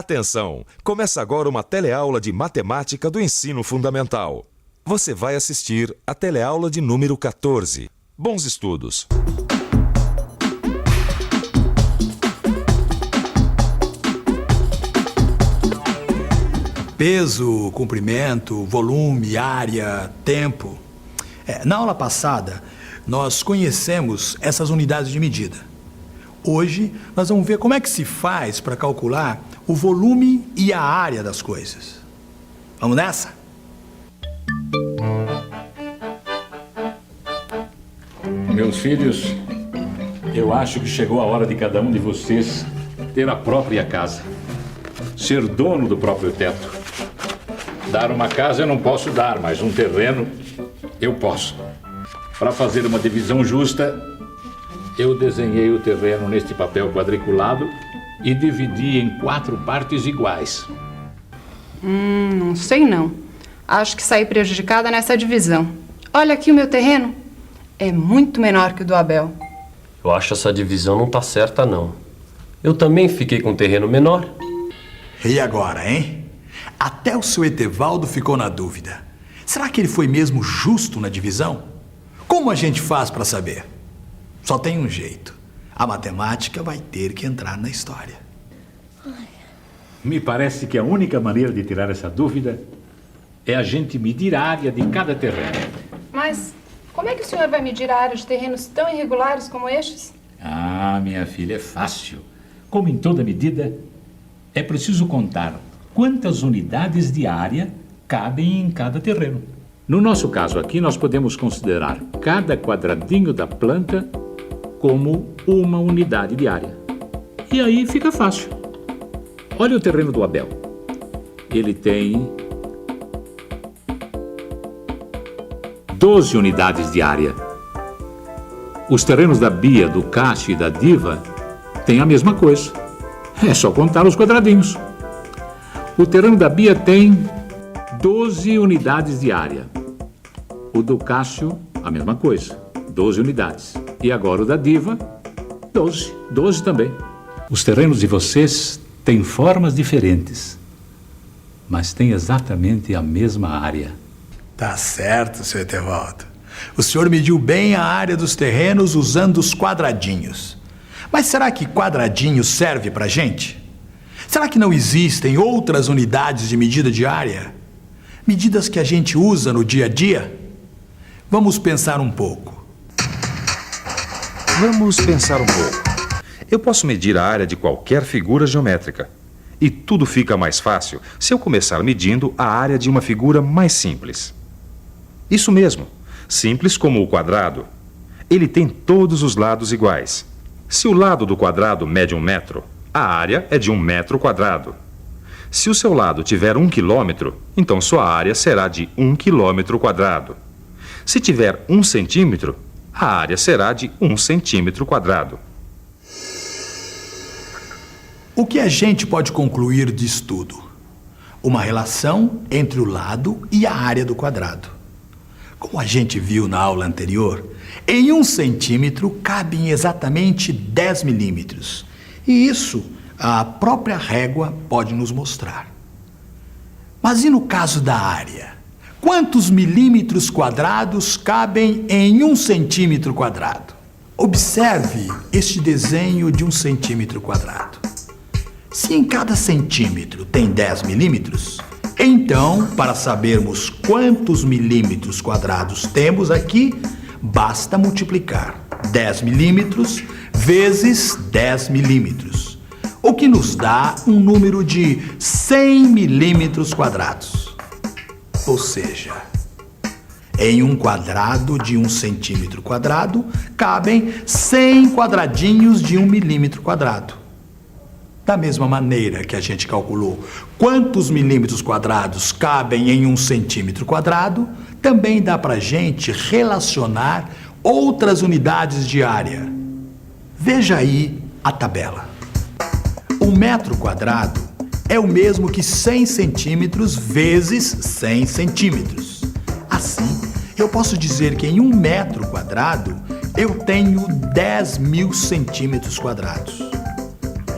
Atenção! Começa agora uma teleaula de matemática do ensino fundamental. Você vai assistir a teleaula de número 14. Bons estudos! Peso, comprimento, volume, área, tempo. Na aula passada, nós conhecemos essas unidades de medida. Hoje, nós vamos ver como é que se faz para calcular o volume e a área das coisas. Vamos nessa? Meus filhos, eu acho que chegou a hora de cada um de vocês ter a própria casa. Ser dono do próprio teto. Dar uma casa eu não posso dar, mas um terreno eu posso. Para fazer uma divisão justa, eu desenhei o terreno neste papel quadriculado e dividi em 4 partes iguais. Não sei não. Acho que saí prejudicada nessa divisão. Olha aqui o meu terreno. É muito menor que o do Abel. Eu acho essa divisão não tá certa, não. Eu também fiquei com um terreno menor. E agora, hein? Até o seu Etevaldo ficou na dúvida. Será que ele foi mesmo justo na divisão? Como a gente faz para saber? Só tem um jeito. A matemática vai ter que entrar na história. Me parece que a única maneira de tirar essa dúvida é a gente medir a área de cada terreno. Mas como é que o senhor vai medir a área de terrenos tão irregulares como estes? Ah, minha filha, é fácil. Como em toda medida, é preciso contar quantas unidades de área cabem em cada terreno. No nosso caso aqui, nós podemos considerar cada quadradinho da planta como uma unidade de área. E aí fica fácil. Olha o terreno do Abel. Ele tem 12 unidades de área. Os terrenos da Bia, do Cássio e da Diva têm a mesma coisa. É só contar os quadradinhos. O terreno da Bia tem 12 unidades de área. O do Cássio, a mesma coisa, 12 unidades. E agora o da Diva, 12. 12 também. Os terrenos de vocês têm formas diferentes, mas têm exatamente a mesma área. Tá certo, seu Etevaldo. O senhor mediu bem a área dos terrenos usando os quadradinhos. Mas será que quadradinho serve pra gente? Será que não existem outras unidades de medida de área? Medidas que a gente usa no dia a dia? Vamos pensar um pouco. Eu posso medir a área de qualquer figura geométrica. E tudo fica mais fácil se eu começar medindo a área de uma figura mais simples. Isso mesmo, simples como o quadrado. Ele tem todos os lados iguais. Se o lado do quadrado mede 1 metro, a área é de 1 metro quadrado. Se o seu lado tiver 1 quilômetro, então sua área será de 1 quilômetro quadrado. Se tiver 1 centímetro, a área será de 1 centímetro quadrado. O que a gente pode concluir disso tudo? Uma relação entre o lado e a área do quadrado. Como a gente viu na aula anterior, em 1 centímetro cabem exatamente 10 milímetros. E isso a própria régua pode nos mostrar. Mas e no caso da área? Quantos milímetros quadrados cabem em 1 centímetro quadrado? Observe este desenho de 1 centímetro quadrado. Se em cada centímetro tem 10 milímetros, então, para sabermos quantos milímetros quadrados temos aqui, basta multiplicar 10 milímetros vezes 10 milímetros, o que nos dá um número de 100 milímetros quadrados. Ou seja, em um quadrado de 1 centímetro quadrado, cabem 100 quadradinhos de 1 milímetro quadrado. Da mesma maneira que a gente calculou quantos milímetros quadrados cabem em 1 centímetro quadrado, também dá para a gente relacionar outras unidades de área. Veja aí a tabela. 1 metro quadrado é o mesmo que 100 centímetros vezes 100 centímetros. Assim, eu posso dizer que em 1 metro quadrado eu tenho 10.000 centímetros quadrados.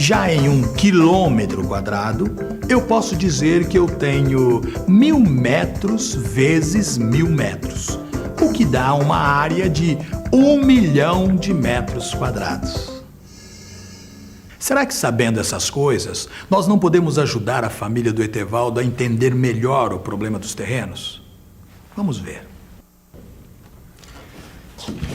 Já em 1 quilômetro quadrado, eu posso dizer que eu tenho 1000 metros vezes 1000 metros, o que dá uma área de 1 milhão de metros quadrados. Será que, sabendo essas coisas, nós não podemos ajudar a família do Etevaldo a entender melhor o problema dos terrenos? Vamos ver.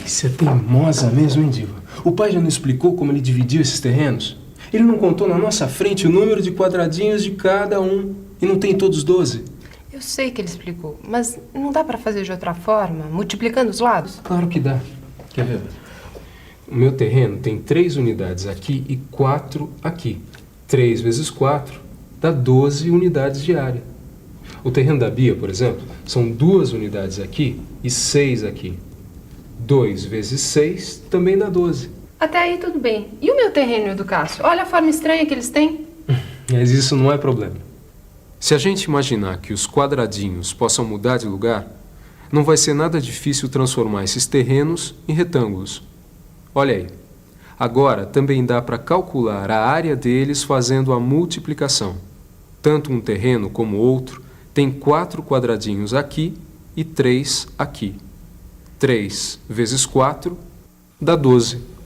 Você é teimosa mesmo, hein, Diva? O pai já não explicou como ele dividiu esses terrenos? Ele não contou na nossa frente o número de quadradinhos de cada um. E não tem todos 12? Eu sei que ele explicou, mas não dá para fazer de outra forma, multiplicando os lados? Claro que dá. Quer ver? O meu terreno tem 3 unidades aqui e 4 aqui. 3 vezes 4 dá 12 unidades de área. O terreno da Bia, por exemplo, são 2 unidades aqui e 6 aqui. 2 vezes 6 também dá 12. Até aí tudo bem. E o meu terreno e o do Cássio? Olha a forma estranha que eles têm. Mas isso não é problema. Se a gente imaginar que os quadradinhos possam mudar de lugar, não vai ser nada difícil transformar esses terrenos em retângulos. Olha aí. Agora também dá para calcular a área deles fazendo a multiplicação. Tanto um terreno como outro tem 4 quadradinhos aqui e 3 aqui. 3 vezes 4 dá 12.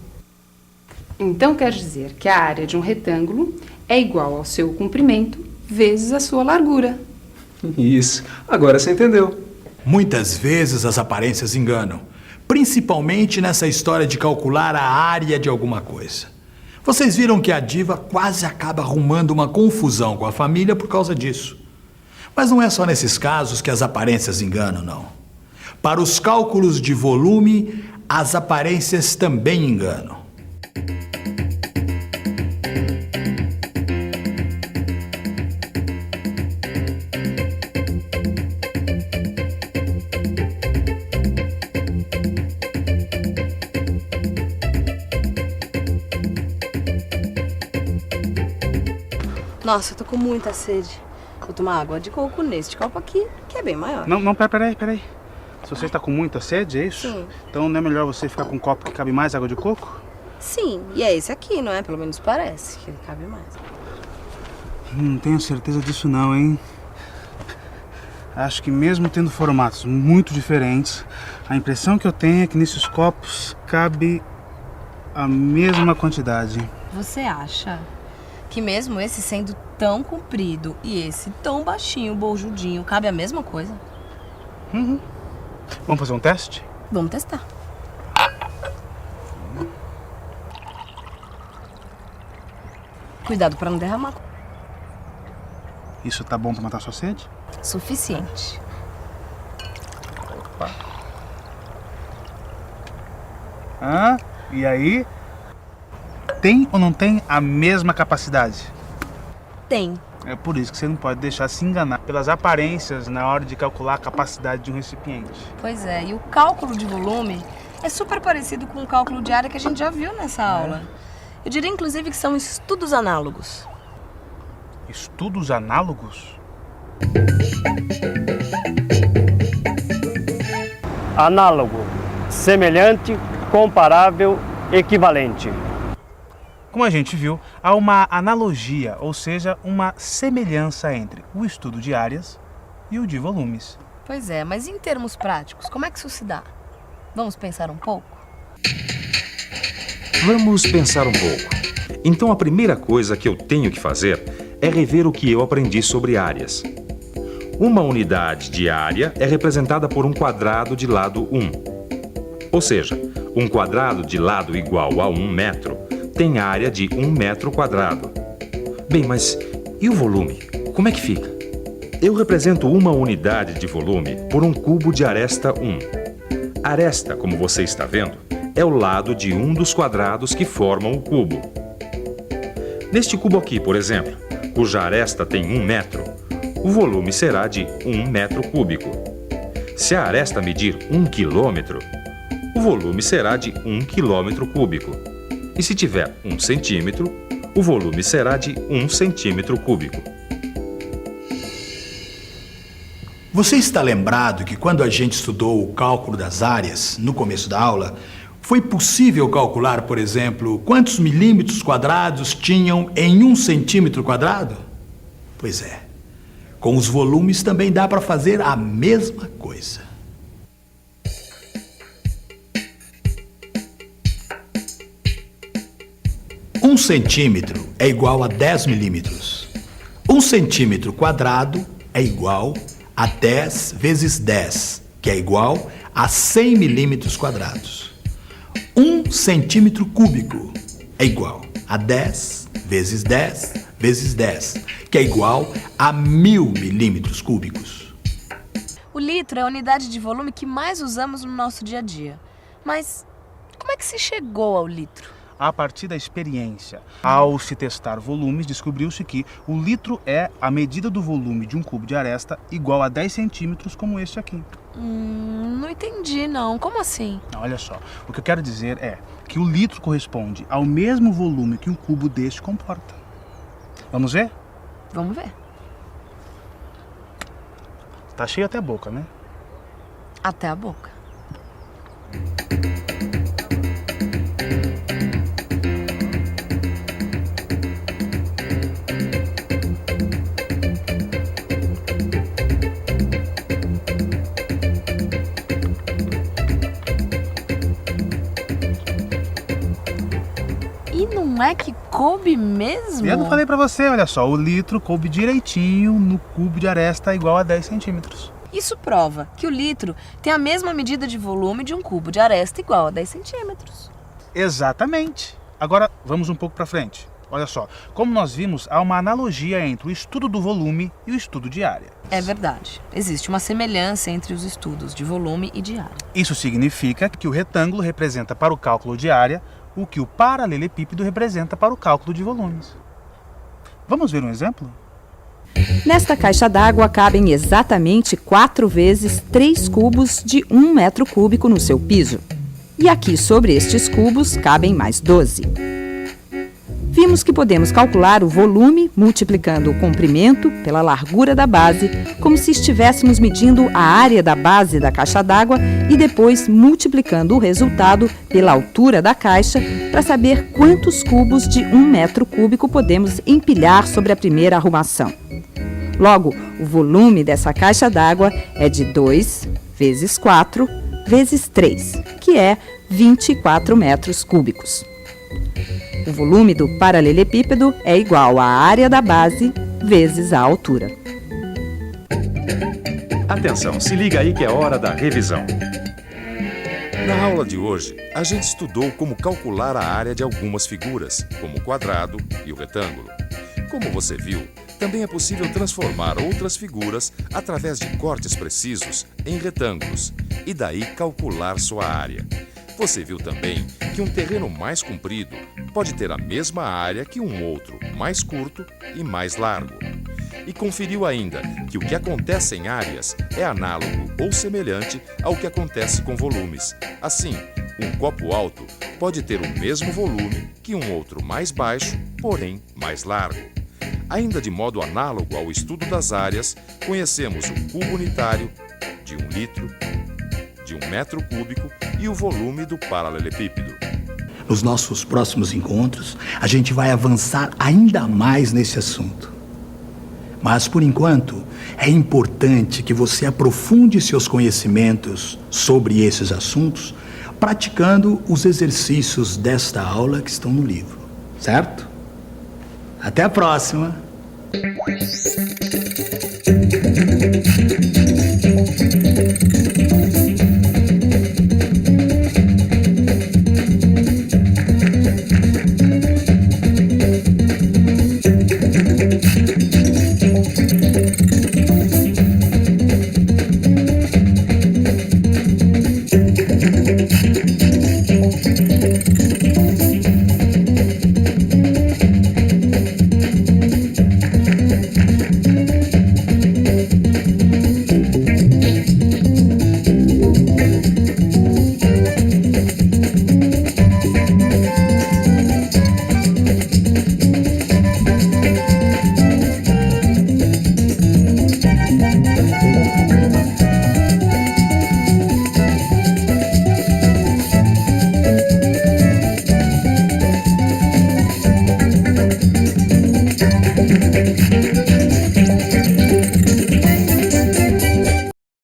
Então quer dizer que a área de um retângulo é igual ao seu comprimento vezes a sua largura. Isso. Agora você entendeu. Muitas vezes as aparências enganam, principalmente nessa história de calcular a área de alguma coisa. Vocês viram que a Diva quase acaba arrumando uma confusão com a família por causa disso. Mas não é só nesses casos que as aparências enganam, não. Para os cálculos de volume, as aparências também enganam. Nossa, eu tô com muita sede. Vou tomar água de coco neste copo aqui, que é bem maior. Não, peraí. Se você está com muita sede, é isso? Sim. Então não é melhor você ficar com um copo que cabe mais água de coco? Sim, e é esse aqui, não é? Pelo menos parece que ele cabe mais. Não tenho certeza disso não, hein? Acho que mesmo tendo formatos muito diferentes, a impressão que eu tenho é que nesses copos cabe a mesma quantidade. Você acha que mesmo esse sendo tão comprido e esse tão baixinho, boljudinho, cabe a mesma coisa? Vamos fazer um teste? Vamos testar. Cuidado pra não derramar. Isso tá bom pra matar sua sede? Suficiente. E aí? Tem ou não tem a mesma capacidade? Tem. É por isso que você não pode deixar se enganar pelas aparências na hora de calcular a capacidade de um recipiente. Pois é, e o cálculo de volume é super parecido com o cálculo de área que a gente já viu nessa aula. Eu diria, inclusive, que são estudos análogos. Estudos análogos? Análogo, semelhante, comparável, equivalente. Como a gente viu, há uma analogia, ou seja, uma semelhança entre o estudo de áreas e o de volumes. Pois é, mas em termos práticos, como é que isso se dá? Vamos pensar um pouco? Vamos pensar um pouco. Então a primeira coisa que eu tenho que fazer é rever o que eu aprendi sobre áreas. Uma unidade de área é representada por um quadrado de lado 1. Ou seja, um quadrado de lado igual a 1 metro tem área de 1 metro quadrado. Bem, mas e o volume? Como é que fica? Eu represento uma unidade de volume por um cubo de aresta 1. Aresta, como você está vendo, é o lado de um dos quadrados que formam o cubo. Neste cubo aqui, por exemplo, cuja aresta tem 1 metro, o volume será de 1 metro cúbico. Se a aresta medir 1 quilômetro, o volume será de 1 quilômetro cúbico. E se tiver 1 centímetro, o volume será de 1 centímetro cúbico. Você está lembrado que quando a gente estudou o cálculo das áreas, no começo da aula, Foi possível calcular, por exemplo, quantos milímetros quadrados tinham em 1 centímetro quadrado? Pois é. Com os volumes também dá para fazer a mesma coisa. Um centímetro é igual a 10 milímetros. 1 centímetro quadrado é igual a 10 vezes 10, que é igual a 100 milímetros quadrados. 1 centímetro cúbico é igual a 10 vezes 10 vezes 10, que é igual a 1000 milímetros cúbicos. O litro é a unidade de volume que mais usamos no nosso dia a dia. Mas como é que se chegou ao litro? A partir da experiência, ao se testar volumes, descobriu-se que o litro é a medida do volume de um cubo de aresta igual a 10 centímetros como este aqui. Não entendi não. Como assim? Olha só, o que eu quero dizer é que o litro corresponde ao mesmo volume que um cubo deste comporta. Vamos ver? Vamos ver. Tá cheio até a boca, né? Até a boca. E não é que coube mesmo? Eu não falei pra você, olha só, o litro coube direitinho no cubo de aresta igual a 10 centímetros. Isso prova que o litro tem a mesma medida de volume de um cubo de aresta igual a 10 centímetros. Exatamente. Agora, vamos um pouco pra frente. Olha só, como nós vimos, há uma analogia entre o estudo do volume e o estudo de área. É verdade. Existe uma semelhança entre os estudos de volume e de área. Isso significa que o retângulo representa para o cálculo de área o que o paralelepípedo representa para o cálculo de volumes. Vamos ver um exemplo? Nesta caixa d'água cabem exatamente 4 vezes 3 cubos de 1 metro cúbico no seu piso. E aqui sobre estes cubos cabem mais 12. Vimos que podemos calcular o volume multiplicando o comprimento pela largura da base, como se estivéssemos medindo a área da base da caixa d'água e depois multiplicando o resultado pela altura da caixa para saber quantos cubos de 1 metro cúbico podemos empilhar sobre a primeira arrumação. Logo, o volume dessa caixa d'água é de 2 vezes 4 vezes 3, que é 24 metros cúbicos. O volume do paralelepípedo é igual à área da base vezes a altura. Atenção, se liga aí que é hora da revisão. Na aula de hoje, a gente estudou como calcular a área de algumas figuras, como o quadrado e o retângulo. Como você viu, também é possível transformar outras figuras através de cortes precisos em retângulos e daí calcular sua área. Você viu também que um terreno mais comprido pode ter a mesma área que um outro mais curto e mais largo. E conferiu ainda que o que acontece em áreas é análogo ou semelhante ao que acontece com volumes. Assim, um copo alto pode ter o mesmo volume que um outro mais baixo, porém mais largo. Ainda de modo análogo ao estudo das áreas, conhecemos o cubo unitário de 1 litro, de 1 metro cúbico e o volume do paralelepípedo. Nos nossos próximos encontros, a gente vai avançar ainda mais nesse assunto. Mas, por enquanto, é importante que você aprofunde seus conhecimentos sobre esses assuntos, praticando os exercícios desta aula que estão no livro, certo? Até a próxima!